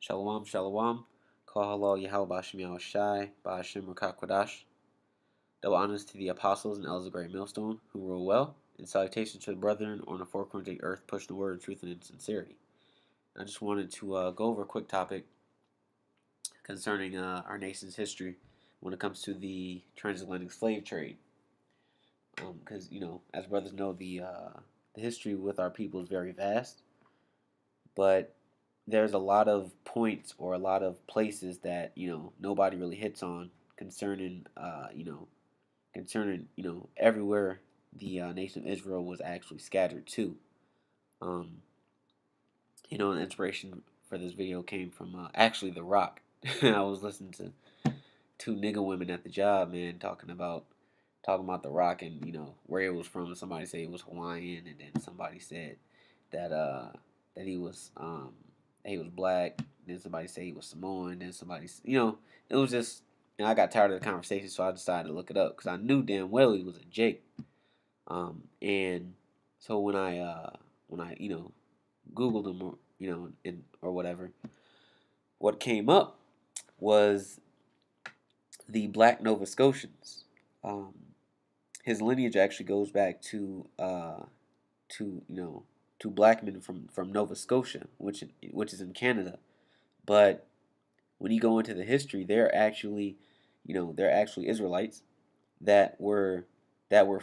Shalom, shalom. Kol halal Yahweh Bashim Yahushai, Bashim Rakakwadash. Double honors to the apostles and elders of Great Millstone who rule well, and salutations to the brethren on the four corners of the earth pushing the word of truth and in sincerity. I just wanted to go over a quick topic concerning our nation's history when it comes to the transatlantic slave trade. Because, as brothers know, the history with our people is very vast, but there's a lot of points or a lot of places that nobody really hits on concerning everywhere the nation of Israel was actually scattered to. The inspiration for this video came from actually The Rock. I was listening to two nigga women at the job, man, talking about The Rock and where it was from. Somebody said it was Hawaiian, and then somebody said that that he was black. Then somebody said he was Samoan. Then somebody, it was just. I got tired of the conversation, so I decided to look it up because I knew damn well he was a Jake. And so when I Googled him, or whatever, what came up was the Black Nova Scotians. His lineage actually goes back to black men from Nova Scotia, which is in Canada. But when you go into the history, they're actually Israelites that were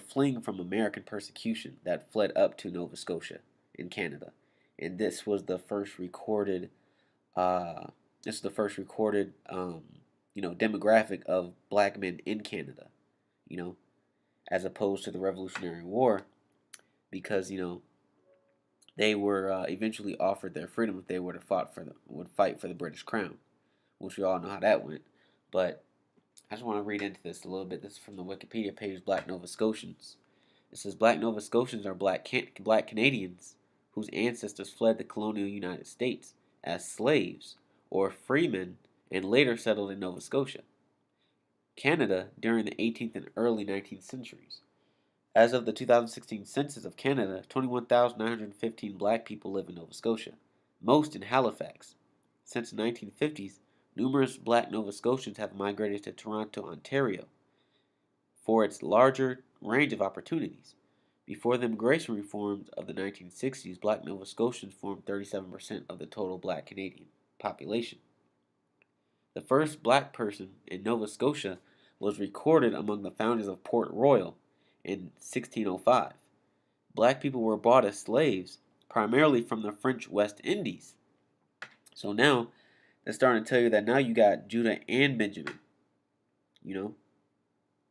fleeing from American persecution that fled up to Nova Scotia in Canada, and this was the first recorded demographic of black men in Canada, as opposed to the Revolutionary War, because they were eventually offered their freedom if they would fight for the British Crown, which we all know how that went. But I just want to read into this a little bit. This is from the Wikipedia page, Black Nova Scotians. It says Black Nova Scotians are black Canadians whose ancestors fled the colonial United States as slaves or freemen and later settled in Nova Scotia, Canada during the 18th and early 19th centuries. As of the 2016 census of Canada, 21,915 black people live in Nova Scotia, most in Halifax. Since the 1950s, numerous black Nova Scotians have migrated to Toronto, Ontario, for its larger range of opportunities. Before the immigration reforms of the 1960s, black Nova Scotians formed 37% of the total black Canadian population. The first black person in Nova Scotia was recorded among the founders of Port Royal in 1605. Black people were bought as slaves, primarily from the French West Indies. So now, they're starting to tell you that now you got Judah and Benjamin,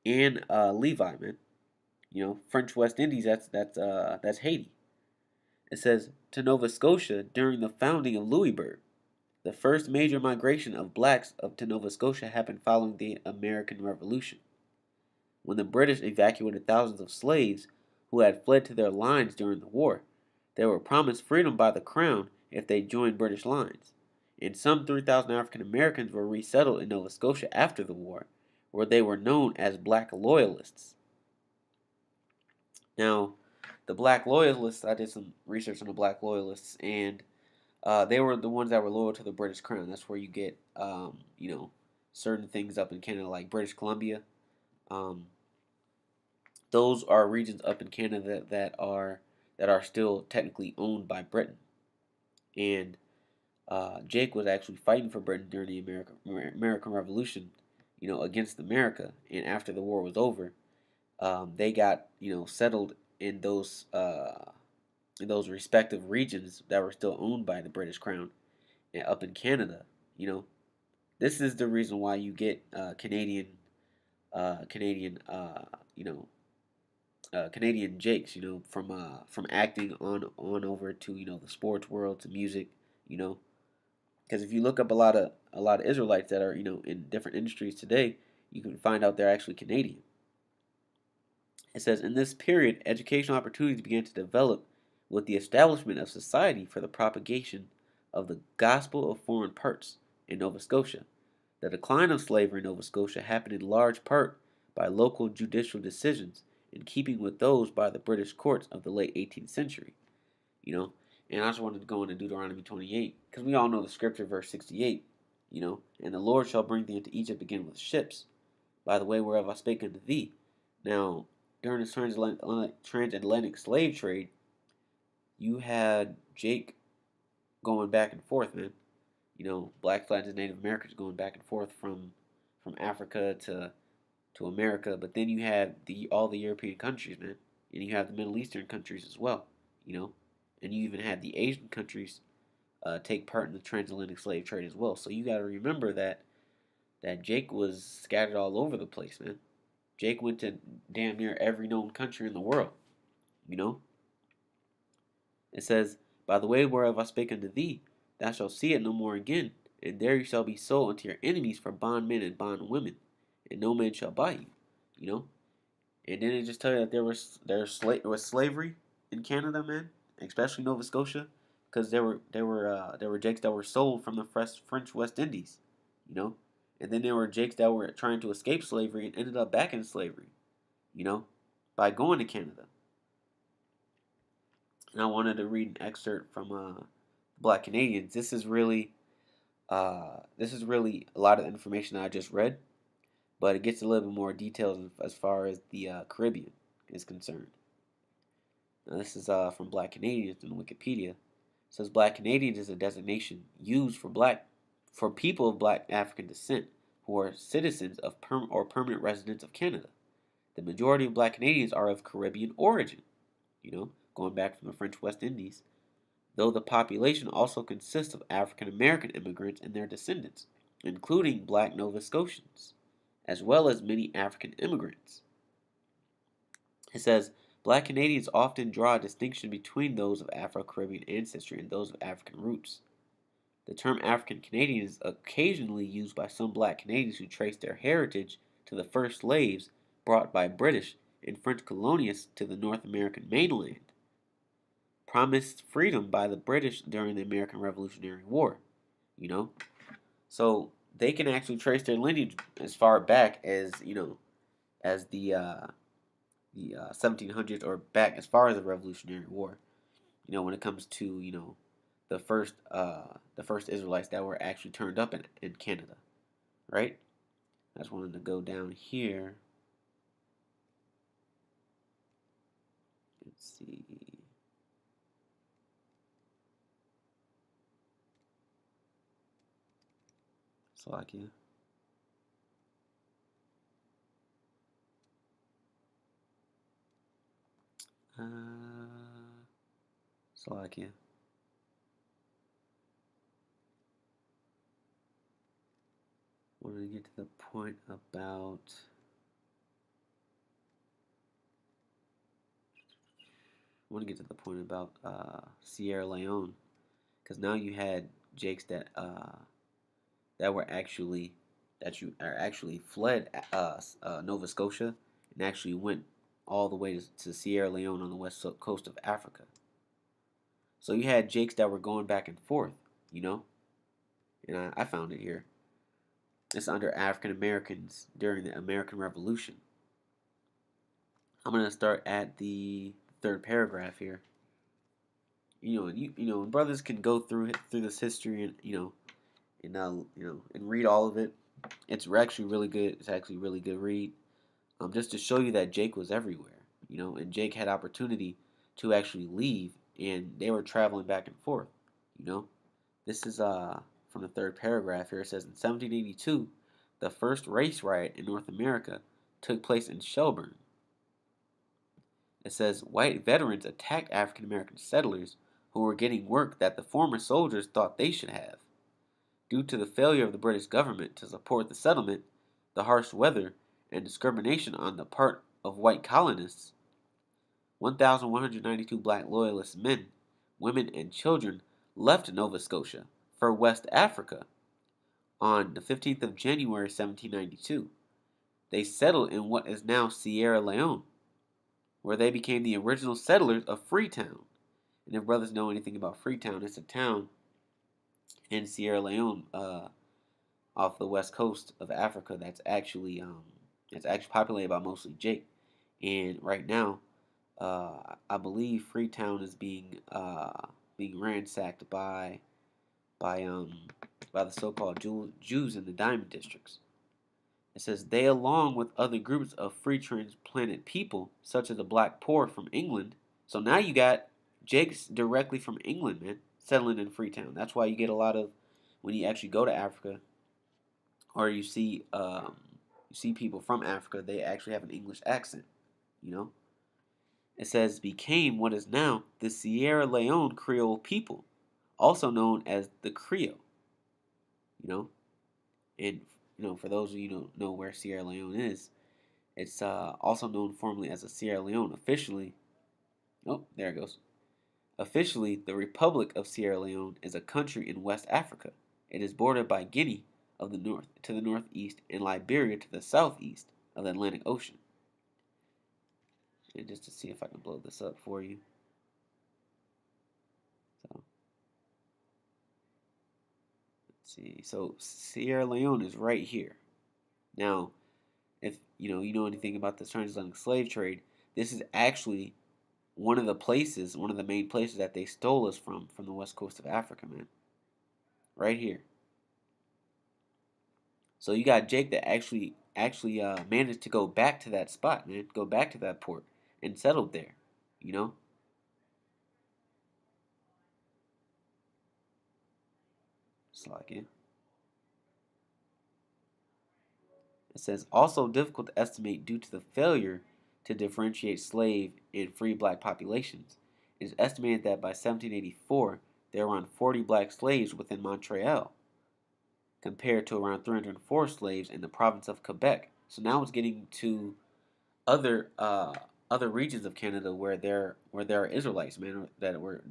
and Levi, man. French West Indies, that's Haiti. It says, to Nova Scotia during the founding of Louisbourg. The first major migration of blacks to Nova Scotia happened following the American Revolution, when the British evacuated thousands of slaves who had fled to their lines during the war. They were promised freedom by the Crown if they joined British lines, and some 3,000 African Americans were resettled in Nova Scotia after the war, where they were known as Black Loyalists. Now, the Black Loyalists, I did some research on the Black Loyalists, and they were the ones that were loyal to the British Crown. That's where you get, certain things up in Canada, like British Columbia. Those are regions up in Canada that are still technically owned by Britain. And Jake was actually fighting for Britain during the American Revolution, against America. And after the war was over, they got settled in those respective regions that were still owned by the British Crown, and up in Canada. This is the reason why you get Canadian Jakes, from acting on over to the sports world to music, because if you look up a lot of Israelites that are in different industries today, you can find out they're actually Canadian. It says, in this period, educational opportunities began to develop with the establishment of society for the propagation of the gospel of foreign parts in Nova Scotia. The decline of slavery in Nova Scotia happened in large part by local judicial decisions in keeping with those by the British courts of the late 18th century. And I just wanted to go into Deuteronomy 28 because we all know the scripture, verse 68. And the Lord shall bring thee into Egypt again with ships, by the way whereof I spake unto thee. Now, during the transatlantic slave trade, you had Jake going back and forth, man. Black flags and Native Americans going back and forth from Africa to America, but then you have all the European countries, man, and you have the Middle Eastern countries as well, and you even had the Asian countries take part in the transatlantic slave trade as well. So you got to remember that Jake was scattered all over the place, man. Jake went to damn near every known country in the world, you know. It says, "By the way whereof I spake unto thee, thou shalt see it no more again, and there you shall be sold unto your enemies for bondmen and bondwomen, and no man shall buy you." You know, and then it just tell you that there was slavery in Canada, man, especially Nova Scotia, because there were Jakes that were sold from the French West Indies, you know, and then there were Jakes that were trying to escape slavery and ended up back in slavery, you know, by going to Canada. And I wanted to read an excerpt from Black Canadians. This is really a lot of information that I just read, but it gets a little bit more details as far as the Caribbean is concerned. Now, this is from Black Canadians in Wikipedia. It says Black Canadians is a designation used for people of Black African descent who are citizens of or permanent residents of Canada. The majority of Black Canadians are of Caribbean origin, going back from the French West Indies, though the population also consists of African American immigrants and their descendants, including Black Nova Scotians, as well as many African immigrants. It says, Black Canadians often draw a distinction between those of Afro-Caribbean ancestry and those of African roots. The term African Canadian is occasionally used by some Black Canadians who trace their heritage to the first slaves brought by British and French colonists to the North American mainland, promised freedom by the British during the American Revolutionary War. So they can actually trace their lineage as far back as the 1700s, or back as far as the Revolutionary War. When it comes to the first Israelites that were actually turned up in Canada, right? I just wanted to go down here. Let's see. Slovakia. Slovakia. Wanted to get to the point about Sierra Leone, because now you had Jakes that were actually fled Nova Scotia and actually went all the way to Sierra Leone on the west coast of Africa. So you had Jakes that were going back and forth, and I found it here. It's under African Americans during the American Revolution. I'm gonna start at the third paragraph here. Brothers can go through this history and read all of it. It's actually really good. It's actually a really good read. Just to show you that Jake was everywhere, and Jake had opportunity to actually leave, and they were traveling back and forth, This is from the third paragraph here. It says, in 1782, the first race riot in North America took place in Shelburne. It says, white veterans attacked African American settlers who were getting work that the former soldiers thought they should have. Due to the failure of the British government to support the settlement, the harsh weather, and discrimination on the part of white colonists, 1,192 black loyalist men, women, and children left Nova Scotia for West Africa on the 15th of January 1792. They settled in what is now Sierra Leone, where they became the original settlers of Freetown. And if brothers know anything about Freetown, it's a town in Sierra Leone, off the west coast of Africa, that's actually populated by mostly Jake. And right now, I believe Freetown is being being ransacked by by the so-called Jews in the diamond districts. It says they, along with other groups of free transplanted people, such as the Black Poor from England. So now you got Jake's directly from England, man, settling in Freetown. That's why you get a lot of, when you actually go to Africa, or you see people from Africa, they actually have an English accent. You know, it says became what is now the Sierra Leone Creole people, also known as the Creole. You know, and for those of you who don't know where Sierra Leone is, it's also known formally as the Sierra Leone. Officially, oh, there it goes. Officially, the Republic of Sierra Leone is a country in West Africa. It is bordered by Guinea of the north to the northeast and Liberia to the southeast of the Atlantic Ocean. And just to see if I can blow this up for you. So, let's see. So Sierra Leone is right here. Now, if you know anything about the transatlantic slave trade, this is actually one of the main places that they stole us from the west coast of Africa, man. Right here. So you got Jake that actually managed to go back to that spot, man. Go back to that port and settled there. You know. It's like it. It says also difficult to estimate due to the failure to differentiate slave and free black populations. It is estimated that by 1784 there were around 40 black slaves within Montreal, compared to around 304 slaves in the province of Quebec. So now it's getting to other other regions of Canada where there are Israelites, man, that were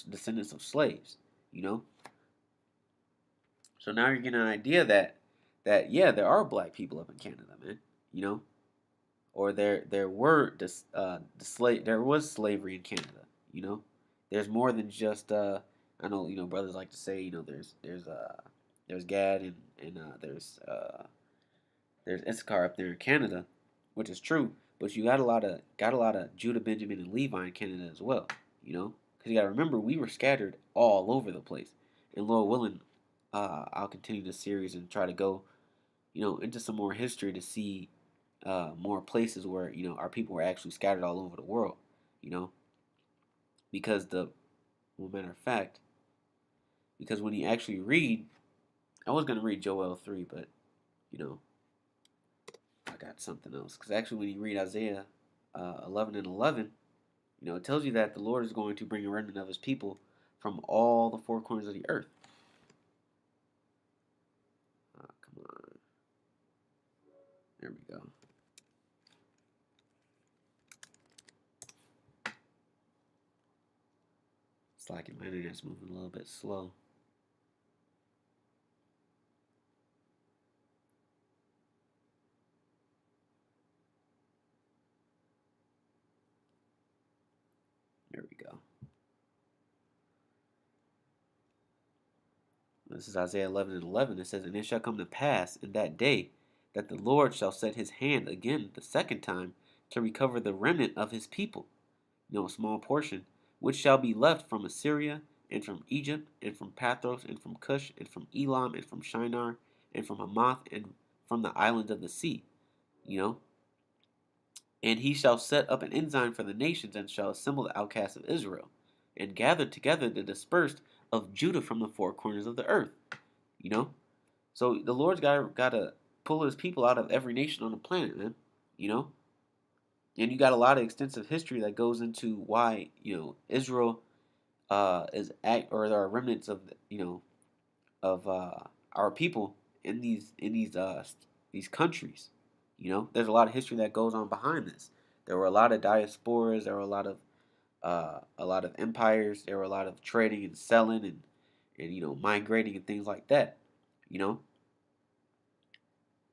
descendants of slaves. You know. So now you're getting an idea that yeah, there are black people up in Canada, man. You know, or there was slavery in Canada. You know, there's more than just I know brothers like to say there's Gad and there's Issachar up there in Canada, which is true. But you got a lot of Judah, Benjamin, and Levi in Canada as well. You know, because you got to remember we were scattered all over the place. And Lord willing, I'll continue the series and try to go, into some more history to see more places where our people were actually scattered all over the world. You know, because well, matter of fact, because when you actually read, I was gonna read Joel 3, but you know, I got something else. Because actually, when you read Isaiah 11 and 11, it tells you that the Lord is going to bring a remnant of His people from all the four corners of the earth. Come on, there we go. It's like my internet's moving a little bit slow. There we go. This is Isaiah 11 and 11. It says, "And it shall come to pass in that day that the Lord shall set His hand again the second time to recover the remnant of His people, a small portion, which shall be left from Assyria, and from Egypt, and from Pathros, and from Cush, and from Elam, and from Shinar, and from Hamath, and from the islands of the sea." You know, and He shall set up an ensign for the nations, and shall assemble the outcasts of Israel, and gather together the dispersed of Judah from the four corners of the earth. You know, so the Lord's got to pull His people out of every nation on the planet, man. You know, and you got a lot of extensive history that goes into why Israel or there are remnants of of our people in these countries. There's a lot of history that goes on behind this. There were a lot of diasporas. There were a lot of empires. There were a lot of trading and selling and migrating and things like that. You know,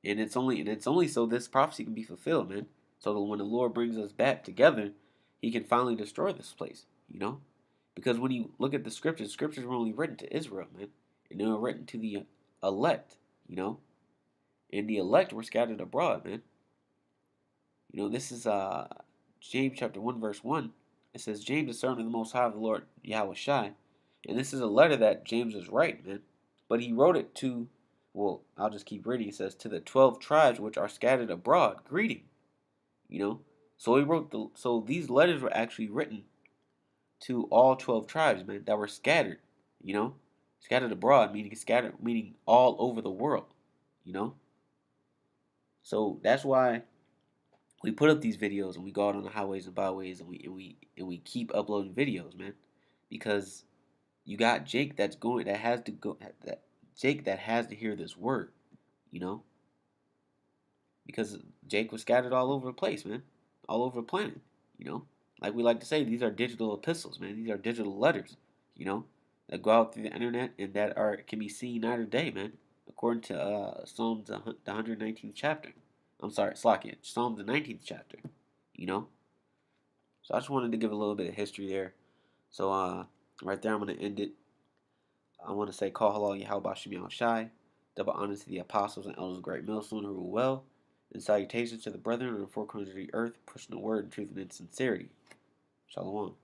and it's only so this prophecy can be fulfilled, man. So that when the Lord brings us back together, He can finally destroy this place. Because when you look at the scriptures were only written to Israel, man, and they were written to the elect. And the elect were scattered abroad, man. This is James chapter 1 verse 1. It says, "James, the servant of the Most High of the Lord Yahweh Shai, And this is a letter that James was writing, man. But he wrote it to, well, I'll just keep reading. It says, to the 12 tribes which are scattered abroad, greeting. You know? So these letters were actually written to all 12 tribes, man, that were scattered, you know? Scattered abroad, meaning all over the world, you know? So that's why we put up these videos and we go out on the highways and byways and we keep uploading videos, man. Because you got Jake that has to hear this word, you know? Because Jake was scattered all over the place, man. All over the planet, you know? Like we like to say, these are digital epistles, man. These are digital letters, you know, that go out through the internet and that can be seen night or day, man. According to Psalms the 119th chapter. I'm sorry, Slakia, Psalms the 19th chapter, you know. So I just wanted to give a little bit of history there. So right there, I'm gonna end it. I want to say, call halal Yahweh Shem Yahweh Shai. Double honor to the apostles and elders of great millstone who rule well. And salutations to the brethren on the four corners of the earth, pushing the word in truth and in sincerity. Shalom.